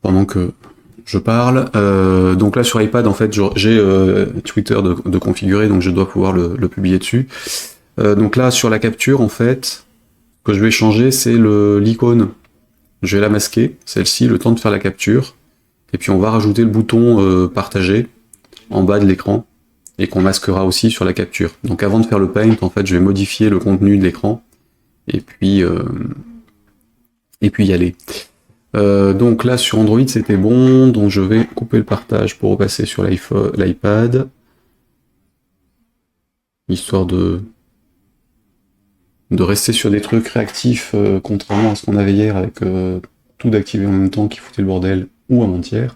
pendant que je parle. Donc là sur iPad en fait j'ai Twitter de configurer, donc je dois pouvoir le publier dessus. Donc là sur la capture en fait, ce que je vais changer c'est l'icône. Je vais la masquer, celle-ci, le temps de faire la capture. Et puis on va rajouter le bouton partager en bas de l'écran et qu'on masquera aussi sur la capture. Donc avant de faire le paint, en fait, je vais modifier le contenu de l'écran et puis y aller. Donc là sur Android c'était bon, donc je vais couper le partage pour repasser sur l'iPad, histoire de rester sur des trucs réactifs, contrairement à ce qu'on avait hier avec tout d'activer en même temps qui foutait le bordel, ou avant-hier.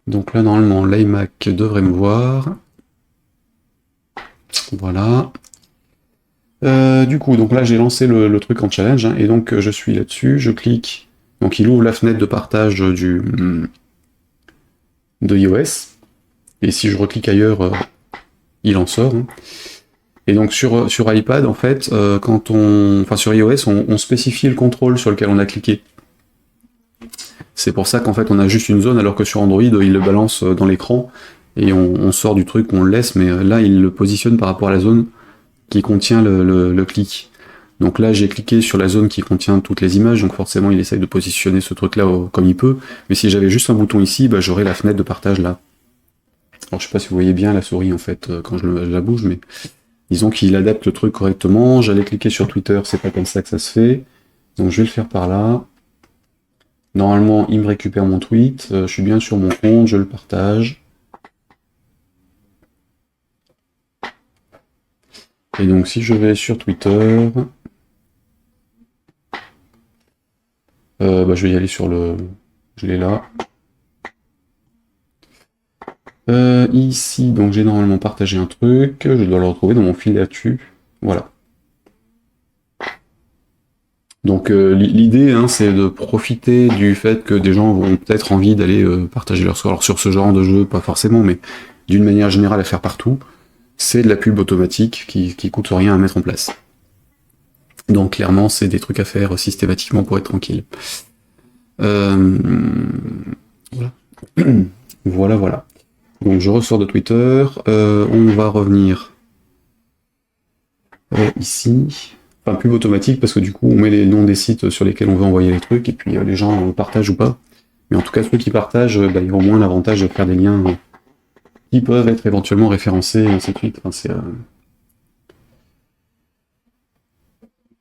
Donc là normalement l'iMac devrait me voir. Voilà. Du coup, donc là j'ai lancé le truc en challenge, hein, et donc je suis là-dessus, je clique, donc il ouvre la fenêtre de partage de iOS, et si je reclique ailleurs, il en sort. Hein. Et donc sur iPad, en fait, enfin sur iOS, on spécifie le contrôle sur lequel on a cliqué. C'est pour ça qu'en fait on a juste une zone, alors que sur Android, il le balance dans l'écran, et on sort du truc, on le laisse, mais là il le positionne par rapport à la zone qui contient le clic. Donc là, j'ai cliqué sur la zone qui contient toutes les images, donc forcément, il essaye de positionner ce truc-là comme il peut. Mais si j'avais juste un bouton ici, bah, j'aurais la fenêtre de partage là. Alors, je sais pas si vous voyez bien la souris, en fait, quand je la bouge, mais disons qu'il adapte le truc correctement. J'allais cliquer sur Twitter, c'est pas comme ça que ça se fait. Donc, je vais le faire par là. Normalement, il me récupère mon tweet. Je suis bien sur mon compte, je le partage. Et donc, si je vais sur Twitter... bah, je vais y aller sur le... Je l'ai là. Ici, donc j'ai normalement partagé un truc, je dois le retrouver dans mon fil d'actu. Voilà. Donc l'idée, hein, c'est de profiter du fait que des gens vont peut-être envie d'aller partager leur score. Alors sur ce genre de jeu, pas forcément, mais d'une manière générale à faire partout, c'est de la pub automatique qui coûte rien à mettre en place. Donc clairement, c'est des trucs à faire systématiquement pour être tranquille. Voilà. Voilà, voilà. Donc je ressors de Twitter, on va revenir ici. Enfin, pub automatique, parce que du coup, on met les noms des sites sur lesquels on veut envoyer les trucs, et puis les gens partagent ou pas. Mais en tout cas, ceux qui partagent, bah, ils ont au moins l'avantage de faire des liens qui peuvent être éventuellement référencés, et ainsi de suite. Enfin,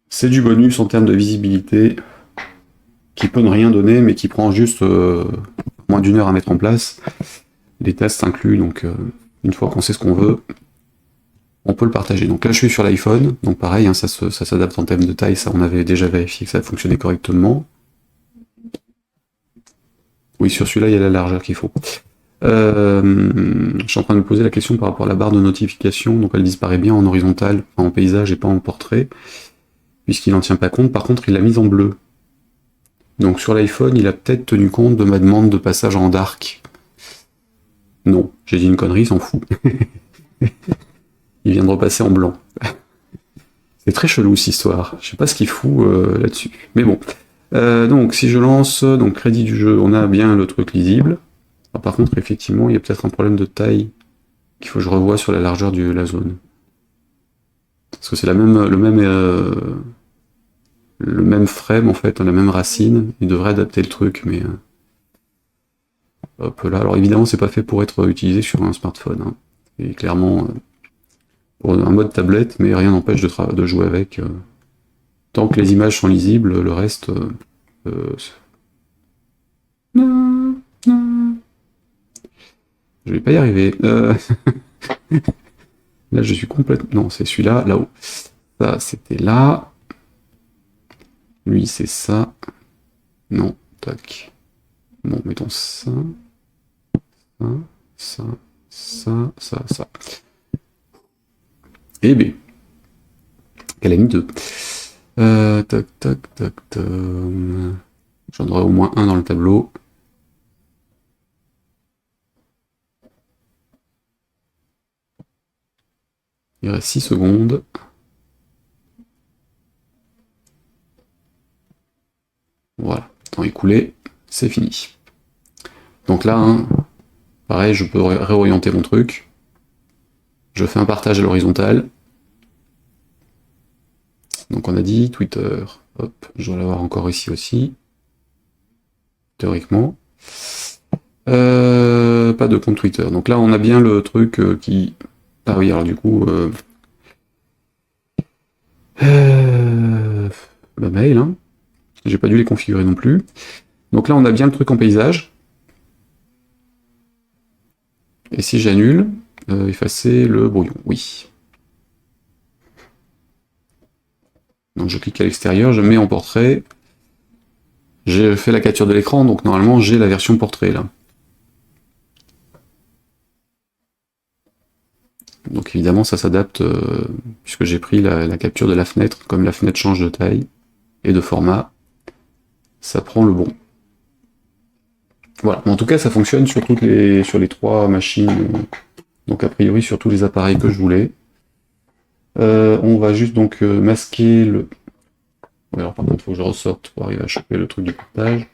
c'est du bonus en termes de visibilité, qui peut ne rien donner, mais qui prend juste moins d'une heure à mettre en place. Les tests inclus, donc une fois qu'on sait ce qu'on veut, on peut le partager. Donc là, je suis sur l'iPhone, donc pareil, hein, ça s'adapte en termes de taille, ça on avait déjà vérifié que ça fonctionnait correctement. Oui, sur celui-là, il y a la largeur qu'il faut. Je suis en train de me poser la question par rapport à la barre de notification, donc elle disparaît bien en horizontal, en paysage et pas en portrait, puisqu'il n'en tient pas compte. Par contre, il l'a mise en bleu. Donc sur l'iPhone, il a peut-être tenu compte de ma demande de passage en dark. Non, j'ai dit une connerie, il s'en fout. Il vient de repasser en blanc. C'est très chelou cette histoire. Je sais pas ce qu'il fout là-dessus. Mais bon. Donc si je lance donc crédit du jeu, on a bien le truc lisible. Alors, par contre, effectivement, il y a peut-être un problème de taille qu'il faut que je revoie sur la largeur de la zone. Parce que c'est le même frame en fait, la même racine. Il devrait adapter le truc, mais hop là. Alors évidemment, c'est pas fait pour être utilisé sur un smartphone. Hein. Et clairement pour un mode tablette, mais rien n'empêche de jouer avec. Tant que les images sont lisibles, le reste. Non, non. Je vais pas y arriver. Là, je suis complètement. Non, c'est celui-là, là-haut. Ça, c'était là. Lui, c'est ça. Non, tac. Bon, mettons ça. Ça, ça. Eh bien, elle a mis deux. Tac, tac, tac, tac. J'en aurai au moins un dans le tableau. Il reste 6 secondes. Voilà. Attends, écoute. écoulé, c'est fini. Donc là, hein, pareil, je peux réorienter mon truc. Je fais un partage à l'horizontale. Donc on a dit Twitter. Hop, je dois l'avoir encore ici aussi. Théoriquement. Pas de compte Twitter. Donc là, on a bien le truc qui... Ah oui, alors du coup... Le mail, hein. J'ai pas dû les configurer non plus. Donc là, on a bien le truc en paysage. Et si j'annule, effacer le brouillon, oui. Donc je clique à l'extérieur, je mets en portrait. J'ai fait la capture de l'écran, donc normalement j'ai la version portrait là. Donc évidemment ça s'adapte, puisque j'ai pris la capture de la fenêtre, comme la fenêtre change de taille et de format, ça prend le bon. Voilà, en tout cas ça fonctionne sur sur les 3 machines, donc a priori sur tous les appareils que je voulais. On va juste donc masquer le... Ouais, alors par contre il faut que je ressorte pour arriver à choper le truc du partage.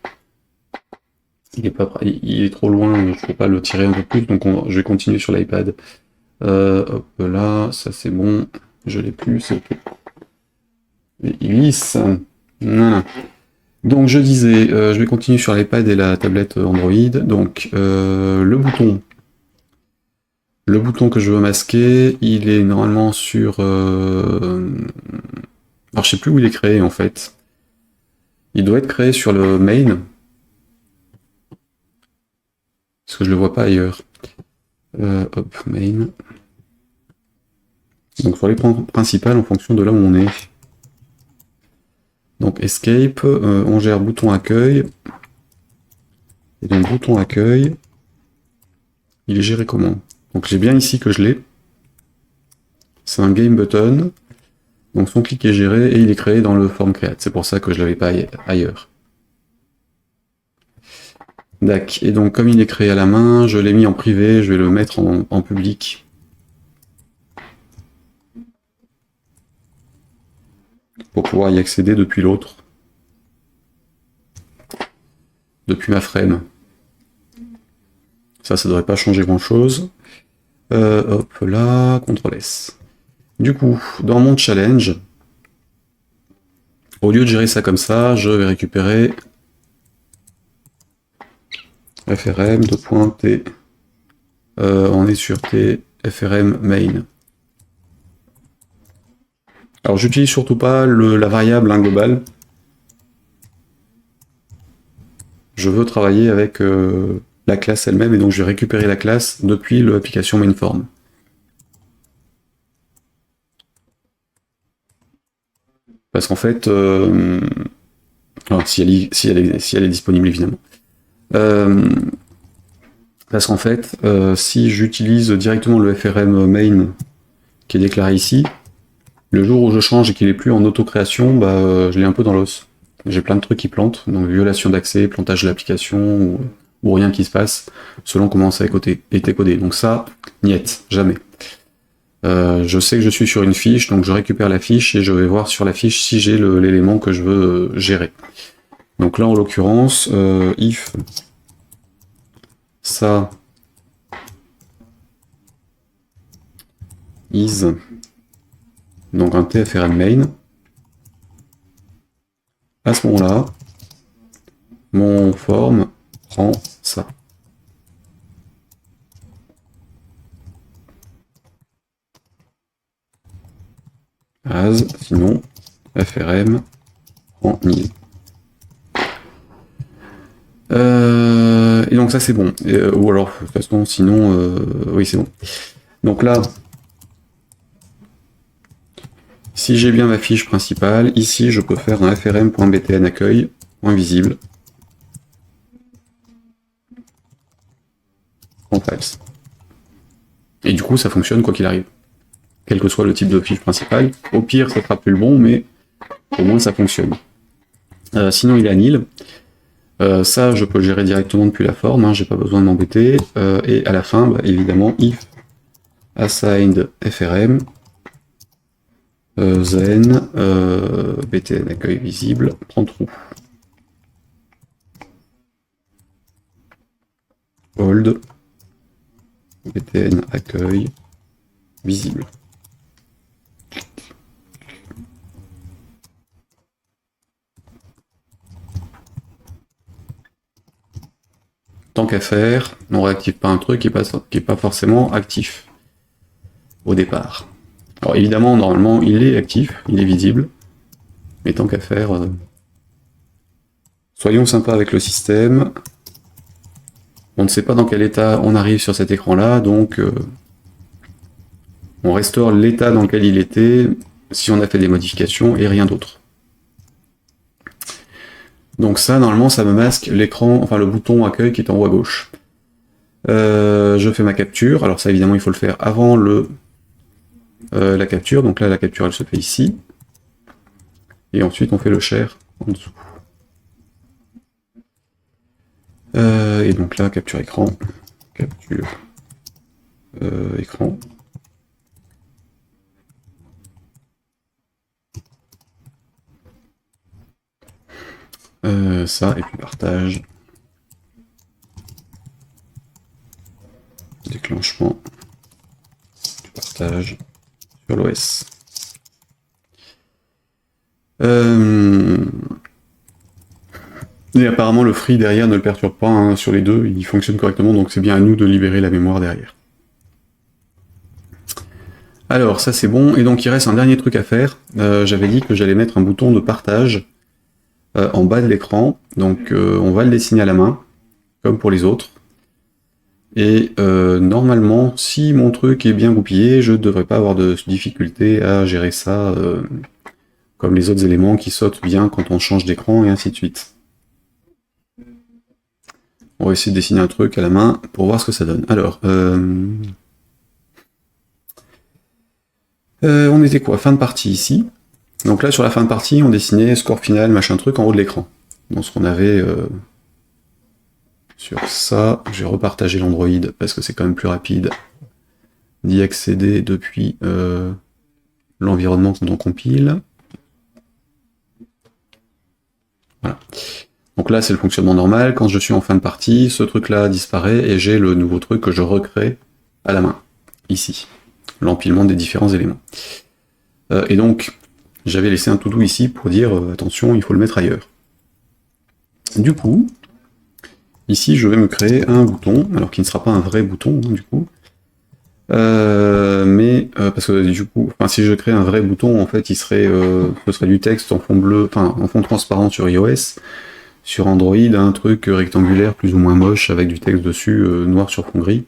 Il est trop loin, je ne peux pas le tirer un peu plus, donc je vais continuer sur l'iPad. Hop là, ça c'est bon, je l'ai plus, c'est ok. Et il lisse. Voilà. Donc je disais, je vais continuer sur l'iPad et la tablette Android. Donc le bouton que je veux masquer, il est normalement sur... Alors je sais plus où il est créé en fait. Il doit être créé sur le main. Parce que je le vois pas ailleurs. Hop, main. Donc sur l'écran principal en fonction de là où on est. Donc escape, on gère bouton accueil. Et donc bouton accueil, il est géré comment? Donc j'ai bien ici que je l'ai. C'est un game button. Donc son clic est géré et il est créé dans le form create. C'est pour ça que je l'avais pas ailleurs. Dac. Et donc comme il est créé à la main, je l'ai mis en privé, je vais le mettre en public. Pour pouvoir y accéder depuis l'autre. Depuis ma frame. Ça devrait pas changer grand chose. Hop là, CTRL S. Du coup, dans mon challenge, au lieu de gérer ça comme ça, je vais récupérer frm de .t. On est sur t frm main. Alors j'utilise surtout pas la variable globale. Je veux travailler avec la classe elle-même et donc je vais récupérer la classe depuis l'application mainform. Parce qu'en fait, alors, si elle est disponible évidemment. Parce qu'en fait, si j'utilise directement le frm main qui est déclaré ici, le jour où je change et qu'il est plus en auto-création, bah, je l'ai un peu dans l'os. J'ai plein de trucs qui plantent, donc violation d'accès, plantage de l'application, ou rien qui se passe, selon comment ça a été codé. Donc ça, niet, jamais. Je sais que je suis sur une fiche, donc je récupère la fiche et je vais voir sur la fiche si j'ai l'élément que je veux gérer. Donc là, en l'occurrence, if ça is donc un tfrm main, à ce moment-là, mon form prend ça. As, sinon, frm prend nil. Et donc ça c'est bon. Ou alors, de toute façon, sinon, oui c'est bon. Donc là, si j'ai bien ma fiche principale, ici je peux faire un frm.btn accueil, .visible, .false. Et du coup ça fonctionne quoi qu'il arrive. Quel que soit le type de fiche principale. Au pire ça sera plus le bon, mais au moins ça fonctionne. Sinon il est à nil. Ça je peux le gérer directement depuis la forme, hein, j'ai pas besoin de m'embêter. Et à la fin, bah, évidemment, if assigned frm then btn accueil visible prend true. hold, btn accueil, visible. Tant qu'à faire, on réactive pas un truc qui est pas forcément actif au départ. Alors évidemment, normalement, il est actif, il est visible, mais tant qu'à faire, soyons sympas avec le système. On ne sait pas dans quel état on arrive sur cet écran-là, donc on restaure l'état dans lequel il était si on a fait des modifications et rien d'autre. Donc ça, normalement, ça me masque l'écran, enfin le bouton accueil qui est en haut à gauche. Je fais ma capture. Alors ça, évidemment, il faut le faire avant la capture. Donc là, la capture, elle se fait ici. Et ensuite, on fait le share en dessous. Et donc là, capture écran. Capture écran. Ça, et puis partage. Déclenchement du partage sur l'OS. Et apparemment le free derrière ne le perturbe pas hein, sur les deux, il fonctionne correctement, donc c'est bien à nous de libérer la mémoire derrière. Alors ça c'est bon, et donc il reste un dernier truc à faire. J'avais dit que j'allais mettre un bouton de partage en bas de l'écran, donc on va le dessiner à la main, comme pour les autres. Et normalement, si mon truc est bien goupillé, je ne devrais pas avoir de difficulté à gérer ça comme les autres éléments qui sautent bien quand on change d'écran et ainsi de suite. On va essayer de dessiner un truc à la main pour voir ce que ça donne. Alors, on était quoi? Fin de partie ici. Donc là, sur la fin de partie, on dessinait score final, machin truc, en haut de l'écran. Donc ce qu'on avait sur ça, j'ai repartagé l'Android parce que c'est quand même plus rapide d'y accéder depuis l'environnement quand on compile. Voilà. Donc là, c'est le fonctionnement normal. Quand je suis en fin de partie, ce truc-là disparaît et j'ai le nouveau truc que je recrée à la main, ici. L'empilement des différents éléments. Et donc, j'avais laissé un to-do ici pour dire attention, il faut le mettre ailleurs. Du coup, ici, je vais me créer un bouton, alors qui ne sera pas un vrai bouton, hein, du coup. Parce que du coup, si je crée un vrai bouton, en fait, ce serait du texte en fond bleu, enfin en fond transparent sur iOS. Sur Android, un truc rectangulaire plus ou moins moche avec du texte dessus, noir sur fond gris,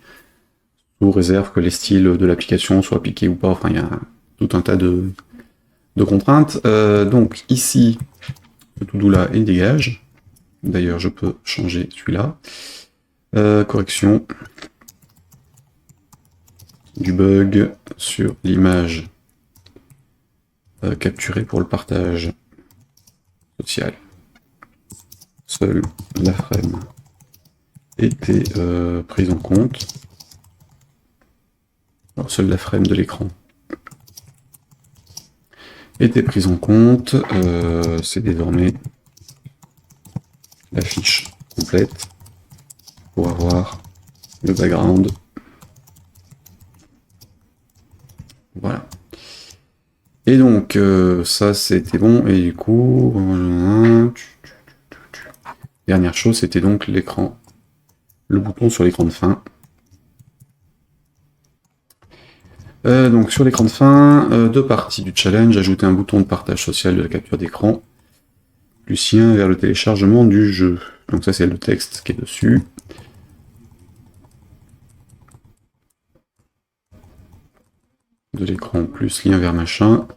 sous réserve que les styles de l'application soient appliqués ou pas. Enfin, il y a tout un tas de contraintes. Donc ici, ce to-do là, il dégage. D'ailleurs, je peux changer celui-là. Correction du bug sur l'image capturée pour le partage social. Seule la frame était prise en compte. Alors, seule la frame de l'écran était prise en compte. C'est désormais la fiche complète pour avoir le background. Voilà. Et donc, ça c'était bon, et du coup, dernière chose, c'était donc l'écran, le bouton sur l'écran de fin. Donc sur l'écran de fin, deux parties du challenge, ajouter un bouton de partage social de la capture d'écran, Lucien vers le téléchargement du jeu. Donc ça c'est le texte qui est dessus. De l'écran plus lien vers machin.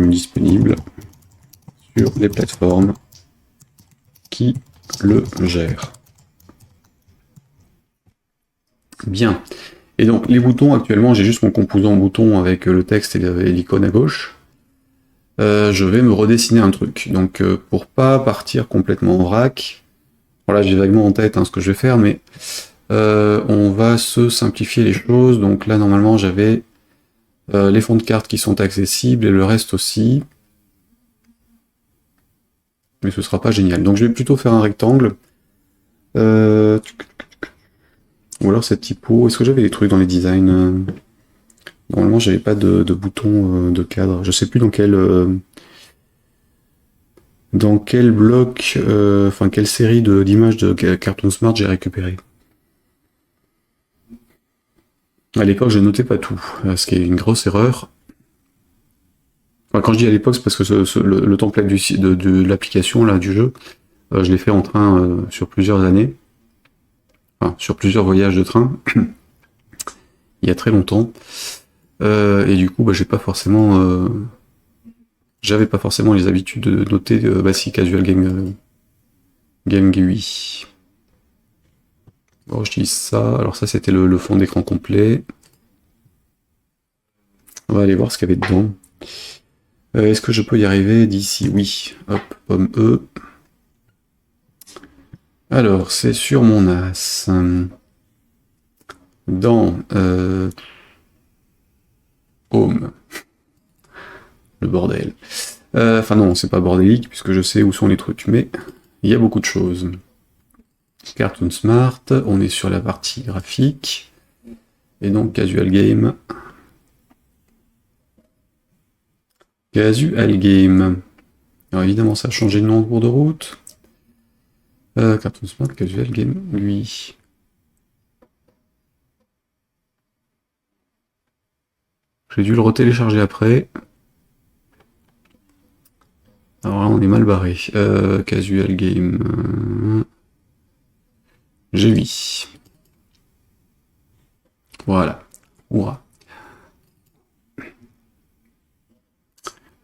Disponible sur les plateformes qui le gèrent. Bien. Et donc les boutons, actuellement j'ai juste mon composant bouton avec le texte et l'icône à gauche. Je vais me redessiner un truc. Donc pour pas partir complètement en vrac, voilà, j'ai vaguement en tête ce que je vais faire, mais on va se simplifier les choses. Donc là normalement j'avais les fonds de carte qui sont accessibles et le reste aussi. Mais ce sera pas génial. Donc je vais plutôt faire un rectangle Euh, Ou alors cette typo. Est-ce que j'avais des trucs dans les designs? Normalement, j'avais pas de bouton de cadre. Je sais plus dans quel bloc, enfin quelle série d'images de Cartoon Smart j'ai récupéré. À l'époque, je notais pas tout, ce qui est une grosse erreur. Enfin, quand je dis à l'époque, c'est parce que le template de l'application là du jeu, je l'ai fait en train sur plusieurs années, enfin sur plusieurs voyages de train, il y a très longtemps. Et du coup, bah, j'avais pas forcément les habitudes de noter si Casual Game GUI. Bon, je dis ça. Alors ça, c'était le fond d'écran complet. On va aller voir ce qu'il y avait dedans. Est-ce que je peux y arriver d'ici? Oui. Hop, pomme E. Alors, c'est sur mon NAS. Dans Home. Le bordel. Enfin non, c'est pas bordélique, puisque je sais où sont les trucs, mais il y a beaucoup de choses. Cartoon Smart, on est sur la partie graphique, et donc Casual Game. Casual Game. Alors évidemment, ça a changé de nom en cours de route. Cartoon Smart, Casual Game, lui. J'ai dû le retélécharger après. Alors là, on est mal barré. Casual Game. J'ai mis. Voilà. Hurrah.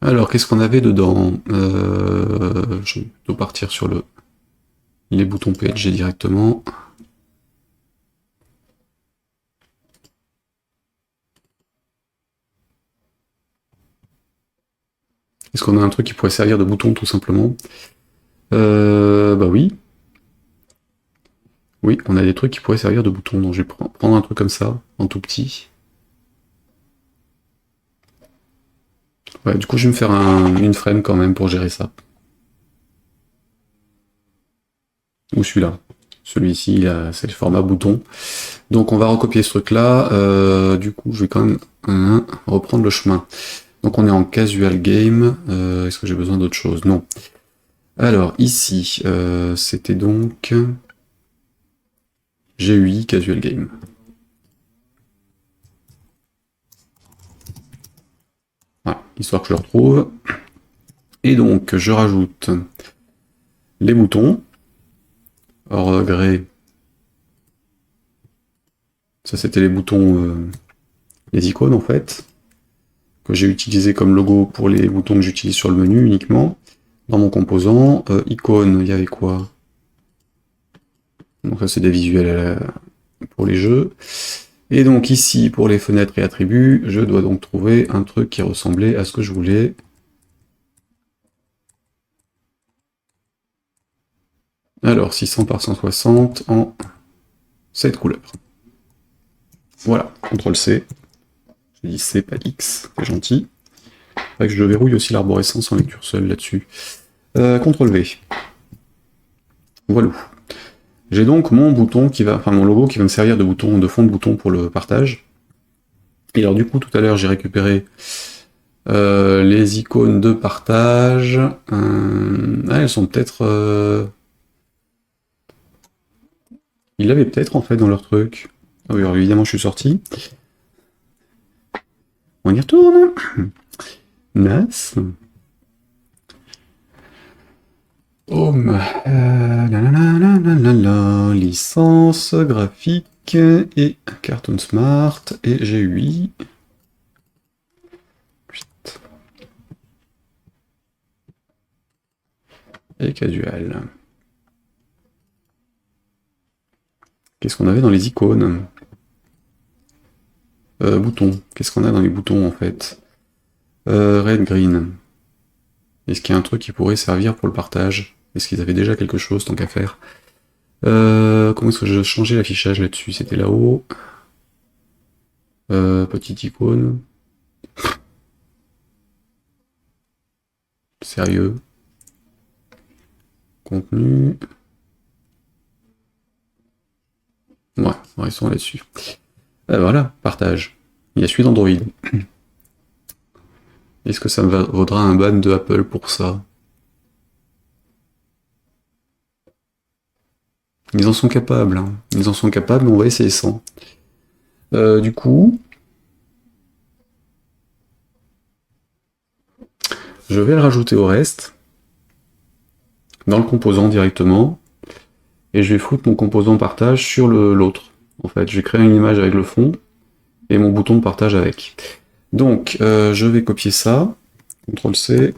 Alors, qu'est-ce qu'on avait dedans? Je dois partir sur les boutons PNG directement. Est-ce qu'on a un truc qui pourrait servir de bouton tout simplement? Bah oui. Oui, on a des trucs qui pourraient servir de bouton. Donc je vais prendre un truc comme ça, en tout petit. Ouais, du coup, je vais me faire une frame quand même pour gérer ça. Ou celui-là. Celui-ci, c'est le format bouton. Donc on va recopier ce truc-là. Du coup, je vais quand même reprendre le chemin. Donc on est en casual game. Est-ce que j'ai besoin d'autre chose? Non. Alors ici, c'était donc GUI casual game. Voilà, histoire que je le retrouve. Et donc je rajoute les boutons. Hors gré. Ça c'était les boutons, les icônes en fait, que j'ai utilisé comme logo pour les boutons que j'utilise sur le menu uniquement. Dans mon composant, icône, il y avait quoi? Donc ça c'est des visuels pour les jeux. Et donc ici, pour les fenêtres et attributs, je dois donc trouver un truc qui ressemblait à ce que je voulais. Alors 600 par 160 en 7 couleurs. Voilà, CTRL-C. J'ai dit C, pas X, c'est gentil. Faudrait que je verrouille aussi l'arborescence en lecture seule là-dessus. CTRL-V. Voilà. J'ai donc mon bouton mon logo qui va me servir de fond de bouton pour le partage. Et alors du coup, tout à l'heure, j'ai récupéré les icônes de partage. Elles sont peut-être... Ils l'avaient peut-être en fait dans leur truc. Ah oui, alors évidemment, je suis sorti. On y retourne. NAS. Home. Licence, graphique et Cartoon Smart et GUI. Et casual. Qu'est-ce qu'on avait dans les icônes? Boutons. Qu'est-ce qu'on a dans les boutons en fait? Red, green. Est-ce qu'il y a un truc qui pourrait servir pour le partage? Est-ce qu'ils avaient déjà quelque chose tant qu'à faire? Comment est-ce que je changeais l'affichage là-dessus? C'était là-haut. Petite icône. Sérieux. Contenu. Ouais, restons là-dessus. Voilà, partage. Il y a celui d'Android. Est-ce que ça me vaudra un ban de Apple pour ça? Ils en sont capables, hein. Ils en sont capables, mais on va essayer sans. Du coup, je vais le rajouter au reste, dans le composant directement, et je vais foutre mon composant partage sur l'autre. En fait, je vais créer une image avec le fond, et mon bouton de partage avec. Donc, je vais copier ça, CTRL-C.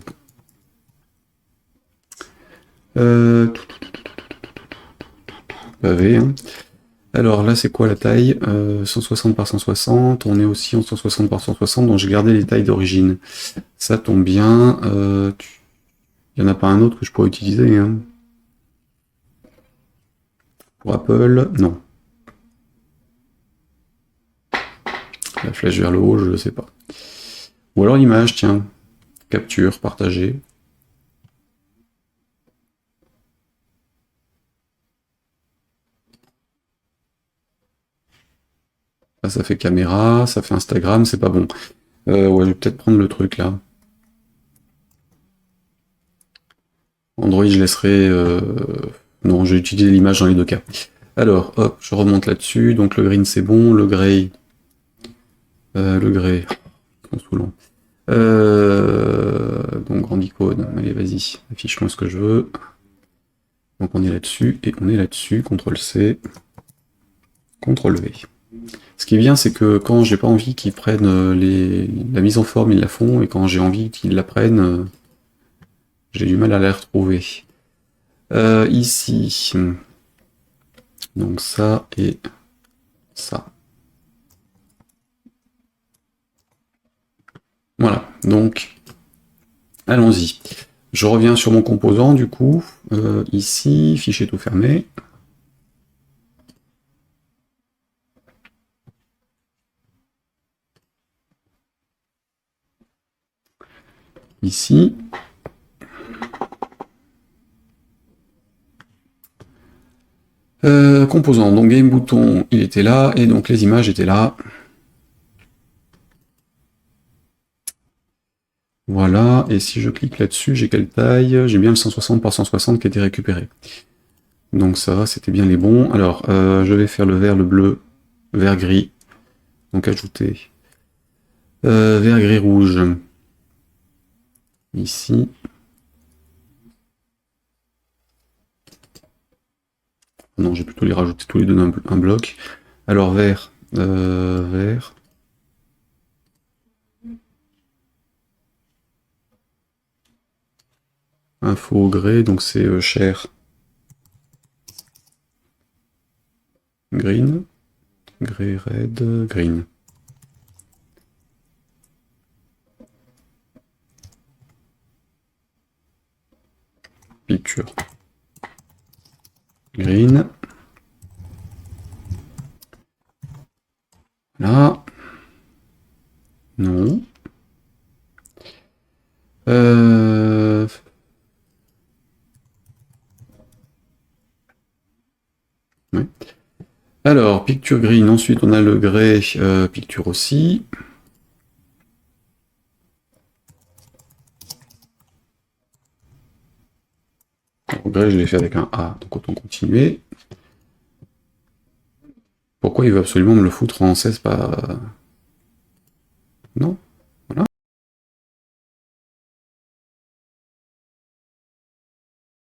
Pavé, hein. Alors là, c'est quoi la taille 160 par 160, on est aussi en 160 par 160, donc j'ai gardé les tailles d'origine. Ça tombe bien. Il n'y en a pas un autre que je pourrais utiliser, hein. Pour Apple, non. La flèche vers le haut, je ne sais pas. Ou alors l'image, tiens. Capture, partager. Ah, ça fait caméra, ça fait Instagram, c'est pas bon. Ouais, je vais peut-être prendre le truc là. Android, je laisserai... Non, je vais utiliser l'image dans les deux cas. Alors, hop, je remonte là-dessus. Donc le green, c'est bon. Le gray... le gray... C'est saoulant. Donc grande icône. Allez, vas-y. Affiche-moi ce que je veux. Donc on est là-dessus, et on est là-dessus. CTRL-C. CTRL-V. Ce qui est bien, c'est que quand j'ai pas envie qu'ils prennent la mise en forme, ils la font, et quand j'ai envie qu'ils la prennent, j'ai du mal à la retrouver. Ici, donc ça et ça. Voilà, donc allons-y. Je reviens sur mon composant, du coup, ici, fichier tout fermé. Ici. Composant, donc game bouton, il était là, et donc les images étaient là. Voilà, et si je clique là-dessus, j'ai quelle taille? J'ai bien le 160 par 160 qui a été récupéré. Donc ça, c'était bien les bons. Alors, je vais faire le vert, le bleu, vert, gris. Donc ajouter. Vert, gris, rouge. Ici. Non, j'ai plutôt les rajouter tous les deux dans un bloc. Alors vert, vert. Info grey, donc c'est cher. Green. Grey, red, green. Picture. Green. Là. Non. Ouais. Alors, picture green, ensuite on a le grey, picture aussi. Le grey, je l'ai fait avec un A, donc autant continuer. Pourquoi il veut absolument me le foutre en 16 par... Non.